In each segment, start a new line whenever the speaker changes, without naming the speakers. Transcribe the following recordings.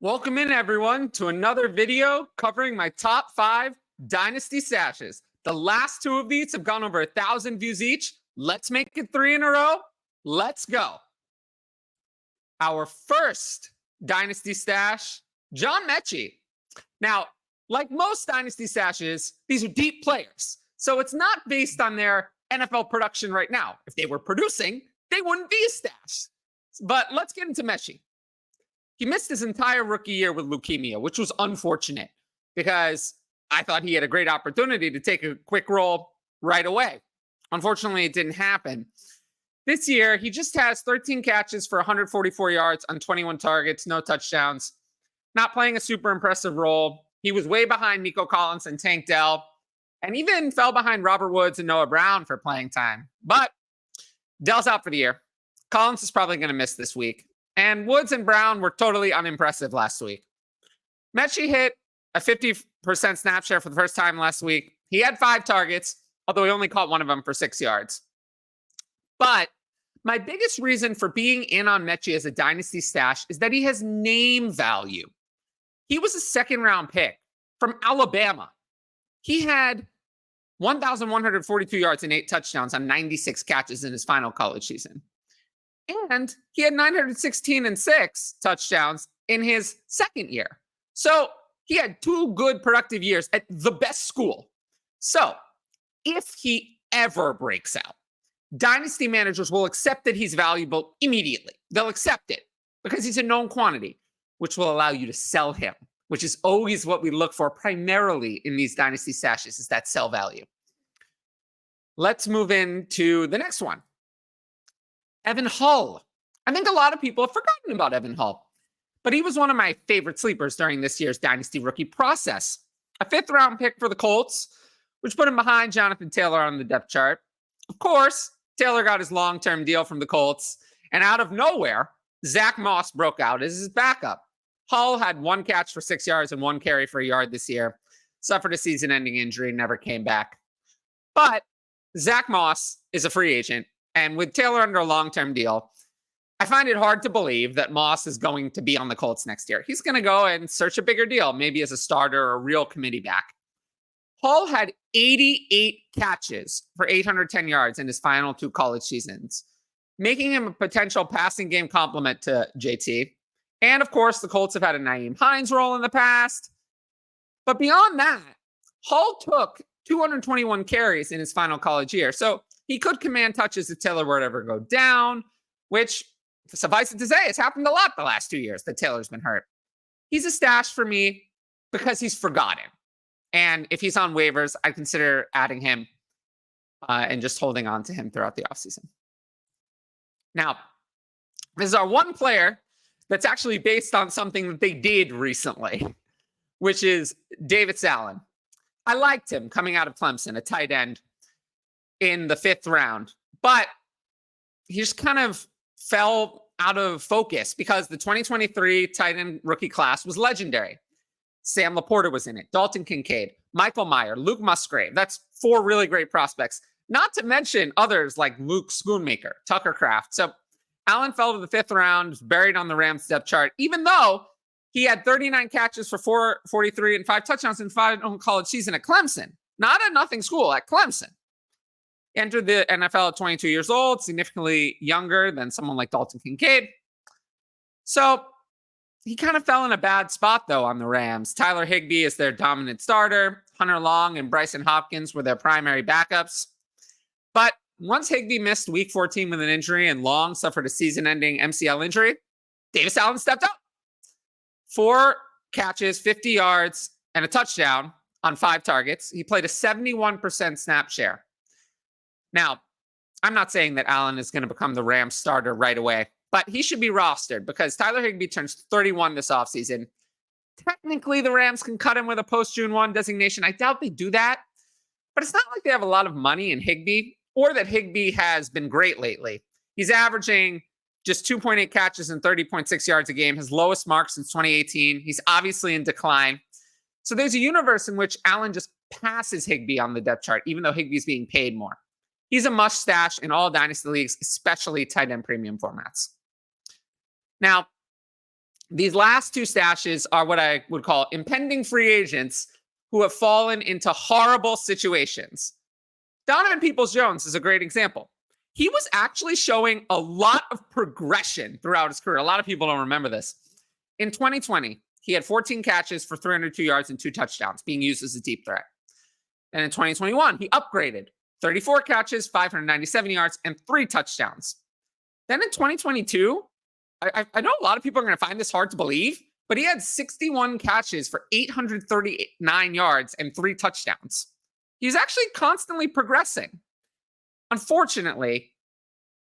Welcome in, everyone, to another video covering my top 5 Dynasty stashes. The last 2 of these have gone over 1,000 views each. Let's make it 3 in a row. Let's go. Our first Dynasty stash, John Metchie. Now, like most Dynasty stashes, these are deep players. So it's not based on their NFL production right now. If they were producing, they wouldn't be a stash. But let's get into Metchie. He missed his entire rookie year with leukemia, which was unfortunate because I thought he had a great opportunity to take a quick roll right away. Unfortunately, it didn't happen. This year, he just has 13 catches for 144 yards on 21 targets, no touchdowns. Not playing a super impressive role. He was way behind Nico Collins and Tank Dell, and even fell behind Robert Woods and Noah Brown for playing time. But Dell's out for the year. Collins is probably going to miss this week. And Woods and Brown were totally unimpressive last week. Metchie hit a 50% snap share for the first time last week. He had 5 targets, although he only caught one of them for 6 yards. But my biggest reason for being in on Metchie as a dynasty stash is that he has name value. He was a second-round pick from Alabama. He had 1,142 yards and 8 touchdowns on 96 catches in his final college season. And he had 916 and 6 touchdowns in his second year. So he had 2 good productive years at the best school. So if he ever breaks out, dynasty managers will accept that he's valuable immediately. They'll accept it because he's a known quantity, which will allow you to sell him, which is always what we look for primarily in these dynasty stashes, is that sell value. Let's move into the next one. Evan Hull. I think a lot of people have forgotten about Evan Hull, but he was one of my favorite sleepers during this year's Dynasty rookie process. A 5th-round pick for the Colts, which put him behind Jonathan Taylor on the depth chart. Of course, Taylor got his long-term deal from the Colts, and out of nowhere, Zach Moss broke out as his backup. Hull had 1 catch for 6 yards and 1 carry for a yard this year, suffered a season-ending injury, never came back. But Zach Moss is a free agent, and with Taylor under a long-term deal, I find it hard to believe that Moss is going to be on the Colts next year. He's going to go and search a bigger deal, maybe as a starter or a real committee back. Hull had 88 catches for 810 yards in his final 2 college seasons, making him a potential passing game complement to JT. And, of course, the Colts have had a Nyheim Hines role in the past. But beyond that, Hull took 221 carries in his final college year. So he could command touches if Taylor were to ever go down, which, suffice it to say, has happened a lot the last 2 years that Taylor's been hurt. He's a stash for me because he's forgotten. And if he's on waivers, I consider adding him and just holding on to him throughout the offseason. Now, this is our one player that's actually based on something that they did recently, which is Davis Allen. I liked him coming out of Clemson, a tight end, in the 5th round, but he just kind of fell out of focus because the 2023 tight end rookie class was legendary. Sam Laporta was in it, Dalton Kincaid, Michael Mayer, Luke Musgrave. That's 4 really great prospects, not to mention others like Luke Schoonmaker, Tucker Kraft. So Allen fell to the 5th round, buried on the Rams depth chart, even though he had 39 catches for 443 and 5 touchdowns in 5 college season at Clemson. Not a nothing school, at Clemson. Entered the NFL at 22 years old, significantly younger than someone like Dalton Kincaid. So he kind of fell in a bad spot, though, on the Rams. Tyler Higbee is their dominant starter. Hunter Long and Bryson Hopkins were their primary backups. But once Higbee missed week 14 with an injury and Long suffered a season-ending MCL injury, Davis Allen stepped up. 4 catches, 50 yards, and a touchdown on 5 targets. He played a 71% snap share. Now, I'm not saying that Allen is going to become the Rams starter right away, but he should be rostered because Tyler Higbee turns 31 this offseason. Technically, the Rams can cut him with a post-June 1 designation. I doubt they do that, but it's not like they have a lot of money in Higbee or that Higbee has been great lately. He's averaging just 2.8 catches and 30.6 yards a game, his lowest mark since 2018. He's obviously in decline. So there's a universe in which Allen just passes Higbee on the depth chart, even though Higbee's being paid more. He's a must stash in all dynasty leagues, especially tight end premium formats. Now, These last two stashes are what I would call impending free agents who have fallen into horrible situations. Donovan Peoples-Jones is a great example. He was actually showing a lot of progression throughout his career. A lot of people don't remember this. In 2020, he had 14 catches for 302 yards and 2 touchdowns, being used as a deep threat. And in 2021, he upgraded 34 catches, 597 yards, and 3 touchdowns. Then in 2022, I know a lot of people are going to find this hard to believe, but he had 61 catches for 839 yards and 3 touchdowns. He's actually constantly progressing. Unfortunately,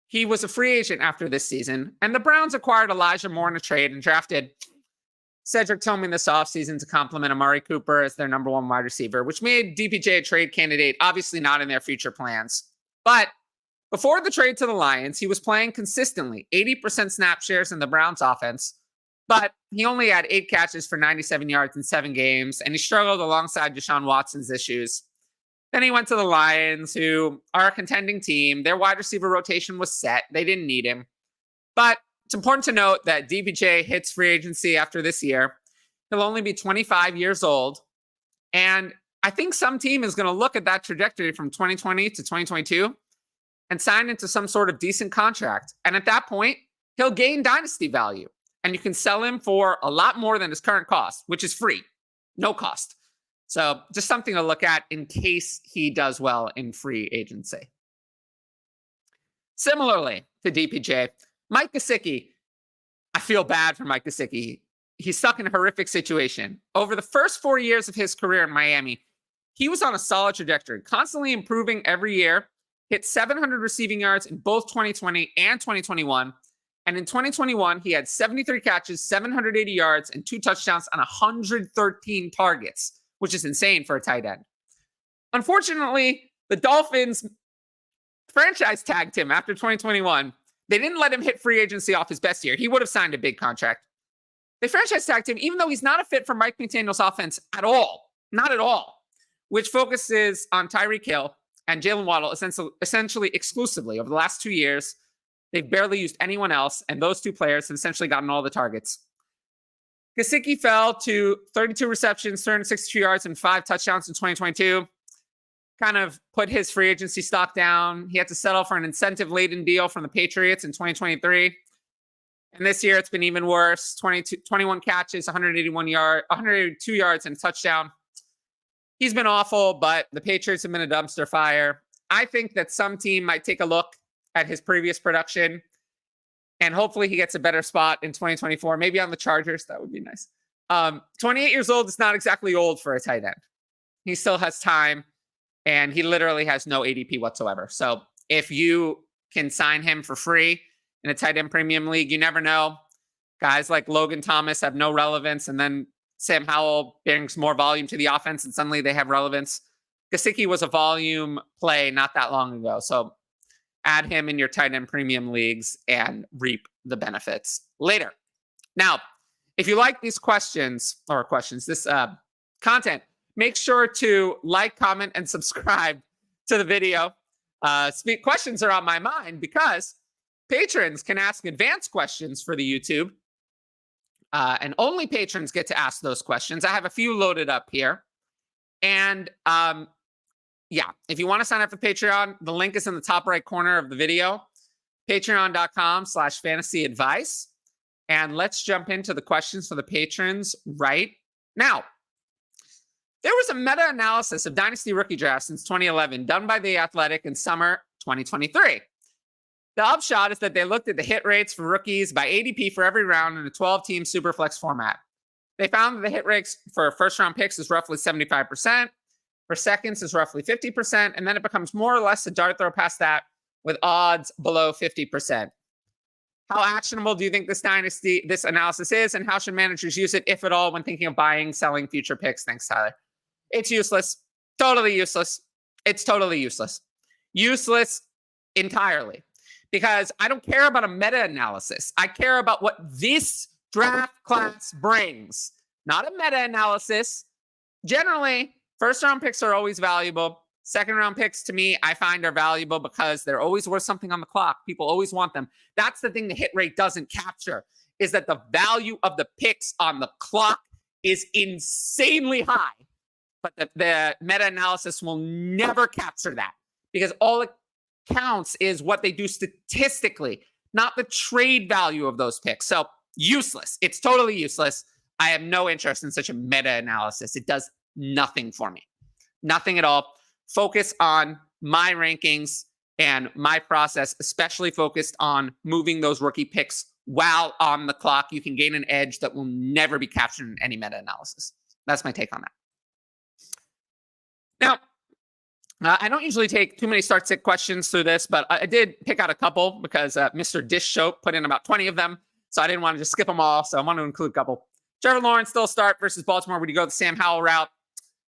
he was a free agent after this season, and the Browns acquired Elijah Moore in a trade and drafted Cedric Tillman this offseason to complement Amari Cooper as their number 1 wide receiver, which made DPJ a trade candidate, obviously not in their future plans. But before the trade to the Lions, he was playing consistently, 80% snap shares in the Browns offense, but he only had 8 catches for 97 yards in 7 games, and he struggled alongside Deshaun Watson's issues. Then he went to the Lions, who are a contending team. Their wide receiver rotation was set. They didn't need him. But it's important to note that DPJ hits free agency after this year. He'll only be 25 years old. And I think some team is going to look at that trajectory from 2020 to 2022 and sign into some sort of decent contract. And at that point, he'll gain dynasty value. And you can sell him for a lot more than his current cost, which is free, no cost. So just something to look at in case he does well in free agency. Similarly to DPJ, Mike Gesicki. I feel bad for Mike Gesicki. He's stuck in a horrific situation. Over the first 4 years of his career in Miami, he was on a solid trajectory, constantly improving every year, hit 700 receiving yards in both 2020 and 2021. And in 2021, he had 73 catches, 780 yards, and 2 touchdowns on 113 targets, which is insane for a tight end. Unfortunately, the Dolphins franchise tagged him after 2021. They didn't let him hit free agency off his best year. He would have signed a big contract. They franchise tagged him, even though he's not a fit for Mike McDaniel's offense at all. Not at all. Which focuses on Tyreek Hill and Jalen Waddle essentially exclusively. Over the last 2 years, they've barely used anyone else, and those 2 players have essentially gotten all the targets. Gesicki fell to 32 receptions, 362 yards, and 5 touchdowns in 2022. Kind of put his free agency stock down. He had to settle for an incentive-laden deal from the Patriots in 2023. And this year, it's been even worse. 21 catches, 182 yards, and a touchdown. He's been awful, but the Patriots have been a dumpster fire. I think that some team might take a look at his previous production, and hopefully he gets a better spot in 2024, maybe on the Chargers. That would be nice. 28 years old is not exactly old for a tight end. He still has time, and he literally has no ADP whatsoever. So if you can sign him for free in a tight end premium league, you never know. Guys like Logan Thomas have no relevance, and then Sam Howell brings more volume to the offense, and suddenly they have relevance. Gesicki was a volume play not that long ago. So add him in your tight end premium leagues and reap the benefits later. Now, if you like these this content, make sure to like, comment, and subscribe to the video. Questions are on my mind because patrons can ask advanced questions for the YouTube. And only patrons get to ask those questions. I have a few loaded up here. And yeah, if you want to sign up for Patreon, the link is in the top right corner of the video, patreon.com/fantasyadvice. And let's jump into the questions for the patrons right now. There was a meta-analysis of Dynasty rookie drafts since 2011 done by The Athletic in summer 2023. The upshot is that they looked at the hit rates for rookies by ADP for every round in a 12-team Superflex format. They found that the hit rates for first-round picks is roughly 75%, for seconds is roughly 50%, and then it becomes more or less a dart throw past that with odds below 50%. How actionable do you think this analysis is, and how should managers use it, if at all, when thinking of buying, selling future picks? Thanks, Tyler. It's useless. Totally useless. It's totally useless. Useless entirely. Because I don't care about a meta-analysis. I care about what this draft class brings, not a meta-analysis. Generally, first-round picks are always valuable. Second-round picks, to me, I find are valuable because they're always worth something on the clock. People always want them. That's the thing the hit rate doesn't capture. is that the value of the picks on the clock is insanely high. But the meta-analysis will never capture that because all it counts is what they do statistically, not the trade value of those picks. So useless. It's totally useless. I have no interest in such a meta-analysis. It does nothing for me. Nothing at all. Focus on my rankings and my process, especially focused on moving those rookie picks while on the clock. You can gain an edge that will never be captured in any meta-analysis. That's my take on that. Now, I don't usually take too many start-sit questions through this, but I did pick out a couple because Mr. Dish Show put in about 20 of them. So I didn't want to just skip them all. So I want to include a couple. Trevor Lawrence still start versus Baltimore. Would you go the Sam Howell route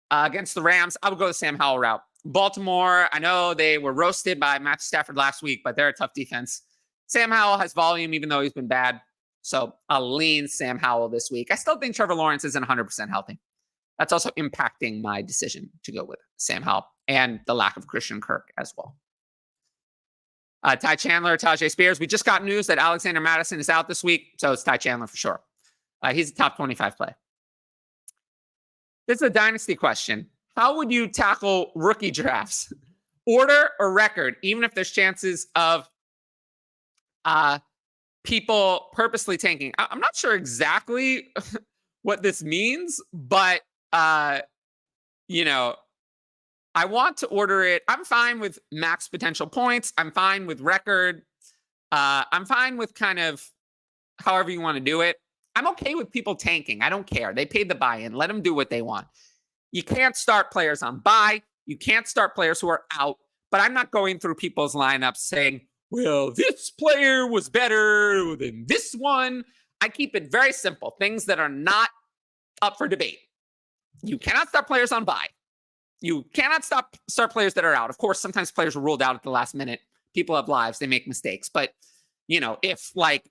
against the Rams? I would go the Sam Howell route. Baltimore, I know they were roasted by Matt Stafford last week, but they're a tough defense. Sam Howell has volume, even though he's been bad. So I'll lean Sam Howell this week. I still think Trevor Lawrence isn't 100% healthy. That's also impacting my decision to go with Sam Howell and the lack of Christian Kirk as well. Ty Chandler, Tajay Spears. We just got news that Alexander Madison is out this week, so it's Ty Chandler for sure. He's a top 25 play. This is a dynasty question. How would you tackle rookie drafts? Order or record, even if there's chances of people purposely tanking? I'm not sure exactly what this means, but you know, I want to order it. I'm fine with max potential points. I'm fine with record. I'm fine with kind of however you want to do it. I'm okay with people tanking. I don't care. They paid the buy-in. Let them do what they want. You can't start players on bye. You can't start players who are out. But I'm not going through people's lineups saying, well, this player was better than this one. I keep it very simple. Things that are not up for debate. You cannot start players on bye. You cannot start players that are out. Of course, sometimes players are ruled out at the last minute. People have lives. They make mistakes. But, you know, if like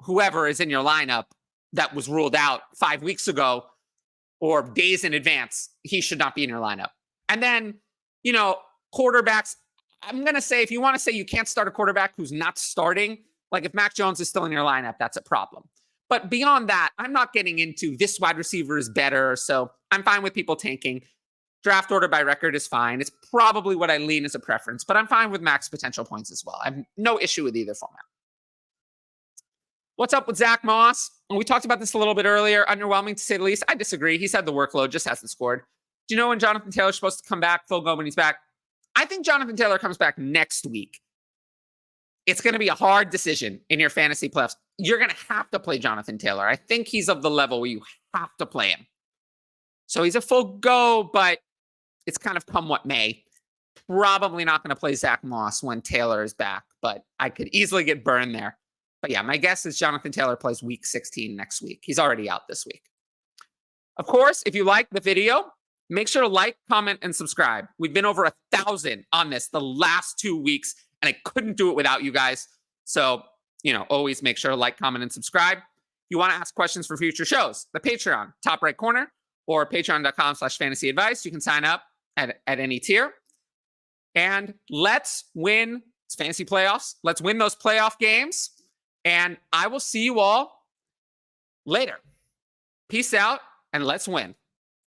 whoever is in your lineup that was ruled out 5 weeks ago or days in advance, he should not be in your lineup. And then, you know, quarterbacks, I'm going to say, if you want to say you can't start a quarterback who's not starting, like if Mac Jones is still in your lineup, that's a problem. But beyond that, I'm not getting into this wide receiver is better. So I'm fine with people tanking. Draft order by record is fine. It's probably what I lean as a preference, but I'm fine with max potential points as well. I have no issue with either format. What's up with Zach Moss? And we talked about this a little bit earlier. Underwhelming to say the least. I disagree. He's had the workload, just hasn't scored. Do you know when Jonathan Taylor's supposed to come back full go when he's back? I think Jonathan Taylor comes back next week. It's going to be a hard decision in your fantasy playoffs. You're going to have to play Jonathan Taylor. I think he's of the level where you have to play him. So he's a full go, but it's kind of come what may. Probably not going to play Zach Moss when Taylor is back, but I could easily get burned there. But yeah, my guess is Jonathan Taylor plays week 16 next week. He's already out this week. Of course, if you like the video, make sure to like, comment, and subscribe. We've been over 1,000 on this the last 2 weeks, and I couldn't do it without you guys. So, you know, always make sure to like, comment, and subscribe. If you want to ask questions for future shows, the Patreon, top right corner, or patreon.com/fantasyadvice. You can sign up at any tier. And let's win. It's fantasy playoffs. Let's win those playoff games. And I will see you all later. Peace out, and let's win.